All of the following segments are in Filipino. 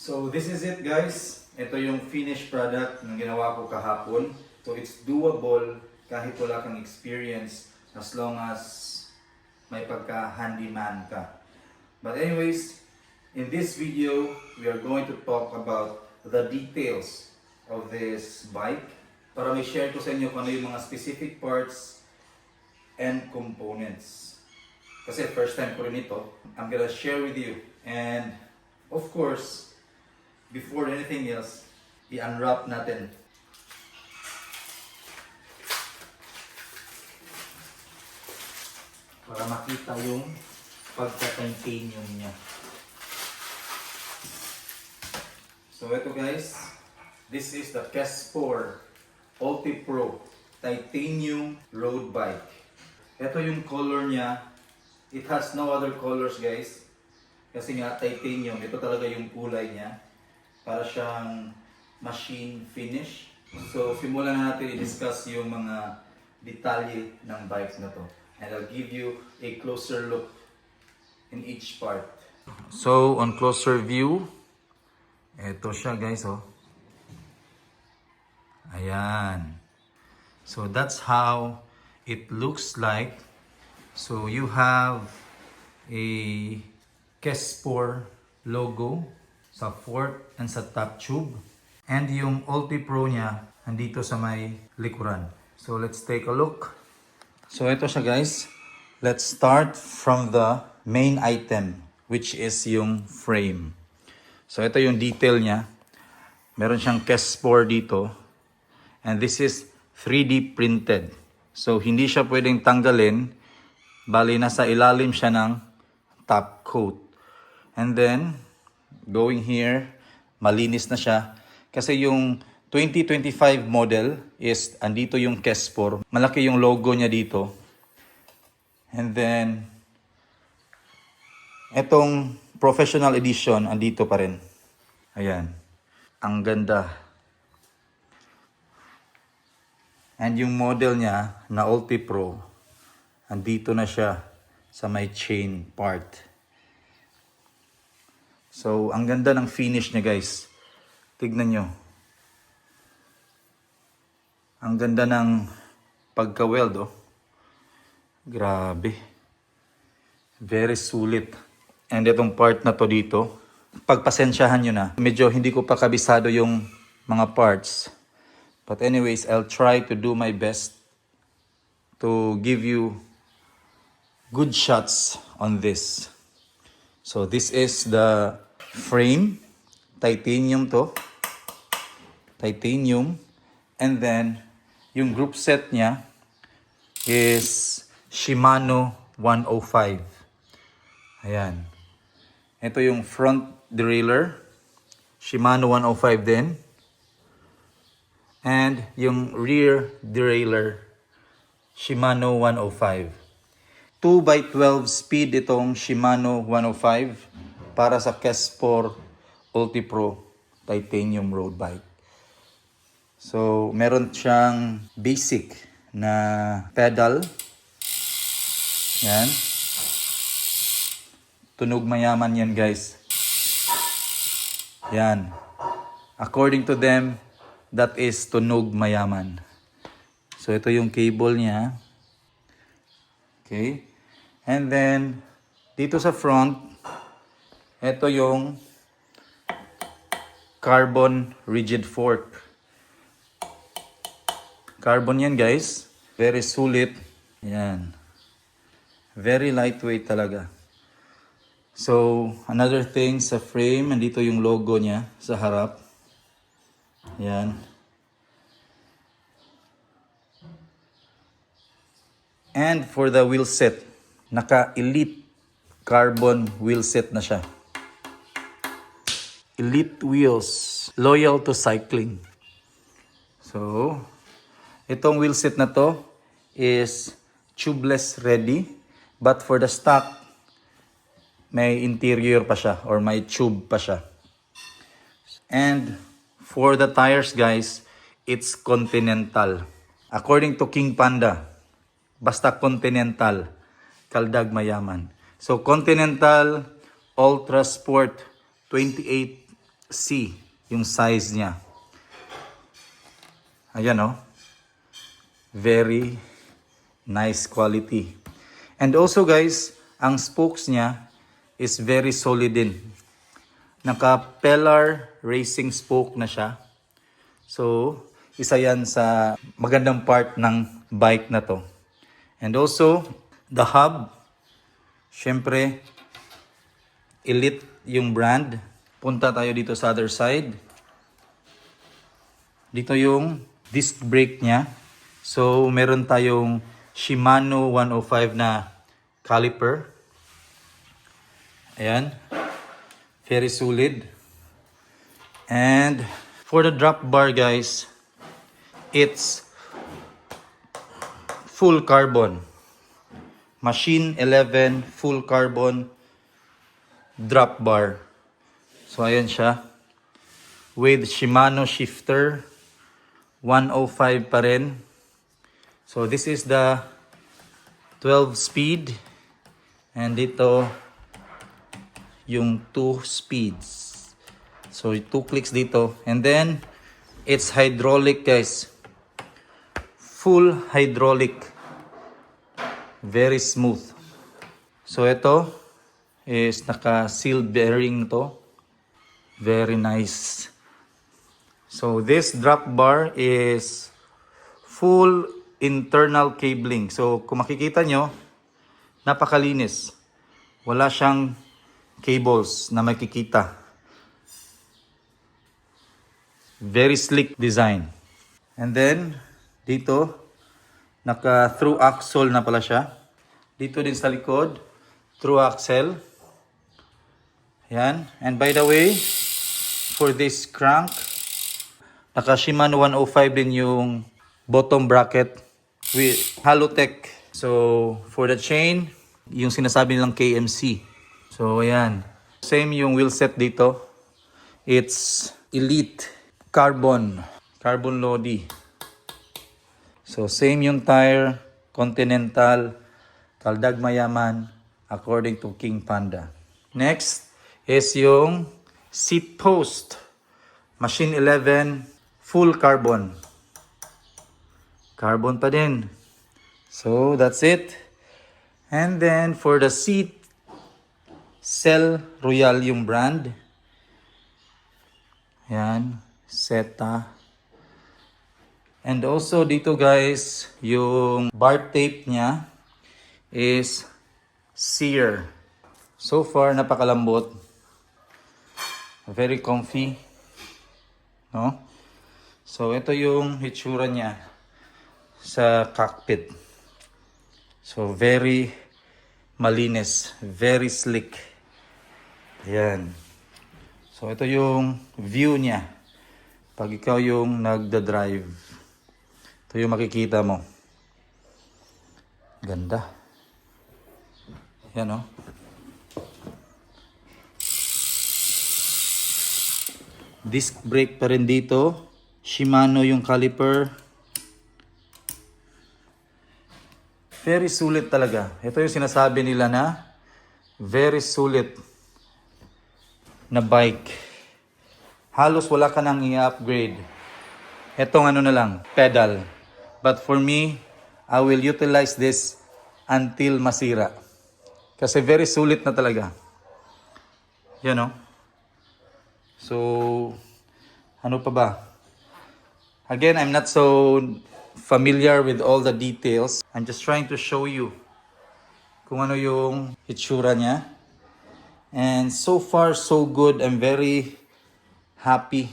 So this is it guys. Ito yung finished product na ginawa ko kahapon. So it's doable kahit wala kang experience as long as may pagka-handyman ka. But anyways, in this video, we are going to talk about the details of this bike para may share ko sa inyo kung ano yung mga specific parts and components. Kasi first time ko rin ito, I'm gonna share with you. And of course, before anything else, i-unwrap natin. Para makita yung pagka-titanium niya. So ito guys, this is the Kes4 Ulti Pro Titanium Road Bike. Ito yung color niya. It has no other colors guys. Kasi nga titanium, ito talaga yung kulay niya. Para siyang machine finish. So simulan na natin i-discuss yung mga detalye ng bike na to. And I'll give you a closer look in each part. So on closer view, ito siya guys oh. Ayan. So that's how it looks like. So you have a Kes4 logo sa fork and sa top tube. And yung Ulti Pro niya nandito sa may likuran. So let's take a look. So ito siya guys. Let's start from the main item which is yung frame. So ito yung detail niya. Meron siyang Kes4 dito. And this is 3D printed. So hindi siya pwedeng tanggalin. Bali nasa ilalim siya ng top coat. And then going here, malinis na siya. Kasi yung 2025 model is andito yung Kes4. Malaki yung logo niya dito. And then etong professional edition andito pa rin. Ayan. Ang ganda. And yung model niya na Ulti Pro, andito na siya sa may chain part. So, ang ganda ng finish niya guys. Tignan nyo. Ang ganda ng pagka-weld oh. Grabe. Very sulit. And itong part na to dito, pagpasensyahan nyo na. Medyo hindi ko pa kabisado yung mga parts. But anyways, I'll try to do my best to give you good shots on this. So this is the frame. Titanium to. Titanium. And then, yung group set niya is Shimano 105. Ayan. Ito yung front derailleur. Shimano 105 din. And yung rear derailleur. Shimano 105. 2x12 speed itong Shimano 105 para sa Kes4 Ulti Pro Titanium Road Bike. So, meron siyang basic na pedal. Yan. Tunog mayaman yan guys. Yan. According to them, that is tunog mayaman. So, ito yung cable niya. Okay. And then, dito sa front, ito yung carbon rigid fork. Carbon yan guys. Very sulit. Yan. Very lightweight talaga. So, another thing sa frame, andito yung logo niya sa harap. Yan. And for the wheel set, naka-elite carbon wheel set na siya. Elite wheels, loyal to cycling. So, itong wheel set na to is tubeless ready. But for the stock, may interior pa siya or may tube pa siya. And for the tires guys, it's Continental. According to King Panda, basta Continental, kaldag mayaman. So Continental Ultra Sport 28 see yung size niya. Ayan oh. Very nice quality. And also guys, ang spokes niya is very solid din. Naka-Pellar racing spoke na siya. So, isa yan sa magandang part ng bike na to. And also, the hub, syempre, Elite yung brand. Punta tayo dito sa other side. Dito yung disc brake niya. So, meron tayong Shimano 105 na caliper. Ayan. Very solid. And for the drop bar guys, it's full carbon. Machine 11 full carbon drop bar. So ayan siya. With Shimano shifter. 105 pa rin. So this is the 12 speed. And dito yung 2 speeds. So 2 clicks dito. And then it's hydraulic guys. Full hydraulic. Very smooth. So ito is naka-sealed bearing to. Very nice. So this drop bar is full internal cabling. So kung makikita nyo, napakalinis. Wala siyang cables na makikita. Very slick design. And then dito, naka-through axle na pala siya. Dito din sa likod, through axle. Yan. And by the way, for this crank, naka Shimano 105 din yung bottom bracket with Halotech. So, for the chain, yung sinasabi nilang KMC. So, ayan. Same yung wheel set dito. It's Elite Carbon. Carbon Lodi. So, same yung tire. Continental. Kaldag Mayaman. According to King Panda. Next is yung seat post. Machine 11. Full carbon. Carbon pa din. So, that's it. And then, for the seat, Cell Royal yung brand. Yan. Seta. And also, dito guys, yung bar tape niya is Sear. So far, napakalambot. Very comfy. No? So, ito yung hitsura niya sa cockpit. So, very malinis. Very slick. Ayan. So, ito yung view niya. Pag ikaw yung nagda-drive. Ito yung makikita mo. Ganda. Ayan o. Disc brake pa rin dito. Shimano yung caliper. Very sulit talaga. Ito yung sinasabi nila na very sulit na bike. Halos wala ka nang i-upgrade. Etong ano na lang, pedal. But for me, I will utilize this until masira. Kasi very sulit na talaga. Yan o. So, ano pa ba? Again, I'm not so familiar with all the details. I'm just trying to show you kung ano yung itsura niya. And so far, so good. I'm very happy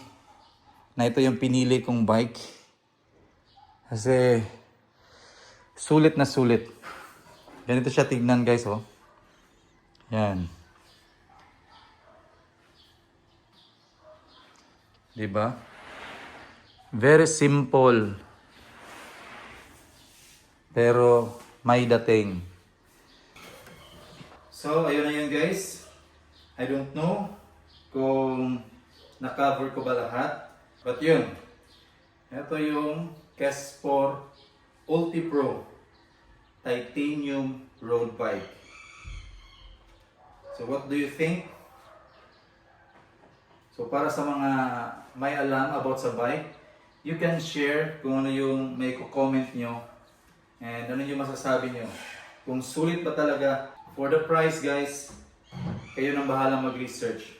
na ito yung pinili kong bike. Kasi sulit na sulit. Ganito siya tignan guys, oh. Yan. Diba? Very simple. Pero may dating. So, ayun na yun guys. I don't know kung na-cover ko ba lahat. But yun. Ito yung Kespor Ulti Pro Titanium Road Bike. So what do you think? So para sa mga may alam about sa bike, you can share kung ano yung may comment nyo and ano yung masasabi nyo. Kung sulit ba talaga. For the price guys, kayo nang bahala mag-research.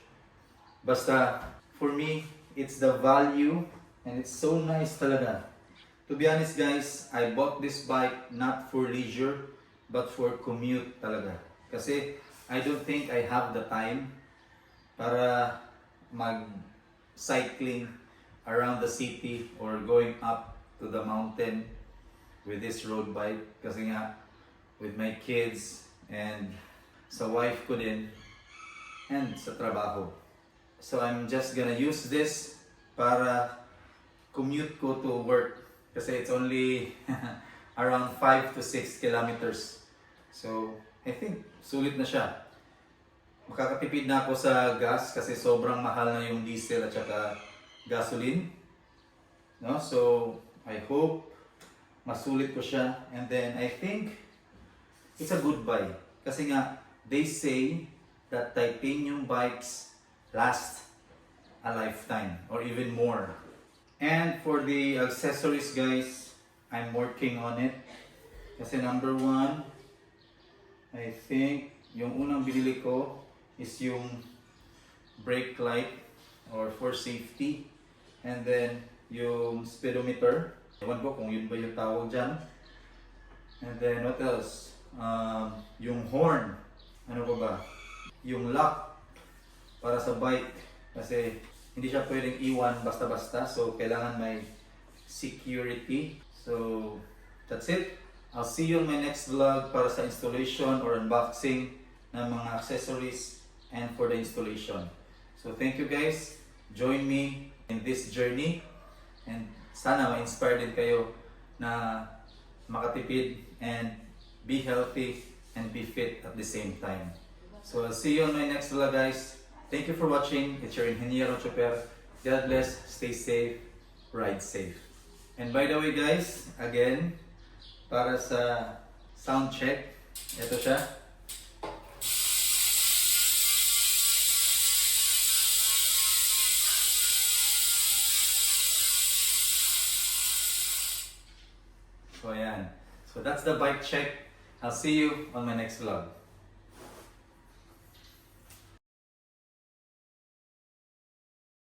Basta, for me, it's the value and it's so nice talaga. To be honest guys, I bought this bike not for leisure, but for commute talaga. Kasi I don't think I have the time para mag-cycling around the city or going up to the mountain with this road bike. Kasi nga, with my kids and sa wife ko din and sa trabaho. So I'm just gonna use this para commute ko to work kasi it's only around 5 to 6 kilometers. So I think sulit na siya. Makakatipid na ako sa gas kasi sobrang mahal na yung diesel at saka gasoline. No? So I hope masulit ko siya and then I think it's a good buy. Kasi nga, they say that titanium bikes last a lifetime or even more. And for the accessories guys, I'm working on it. Kasi number one, I think yung unang binili ko is yung brake light or for safety. And then yung speedometer. Ewan ko kung yun ba yung tawag dyan. And then what else? Yung horn, ano pa ba? Yung lock para sa bike kasi hindi siya pwedeng iwan basta-basta so kailangan may security. So that's it. I'll see you on my next vlog para sa installation or unboxing ng mga accessories and for the installation. So thank you guys. Join me in this journey and sana ma-inspire din kayo na makatipid and be healthy and be fit at the same time. So I'll see you on my next vlog guys. Thank you for watching. It's your Ingeniero Chopper. God bless, stay safe, ride safe. And by the way guys, again, para sa sound check, ito siya. So ayan. So that's the bike check. I'll see you on my next vlog.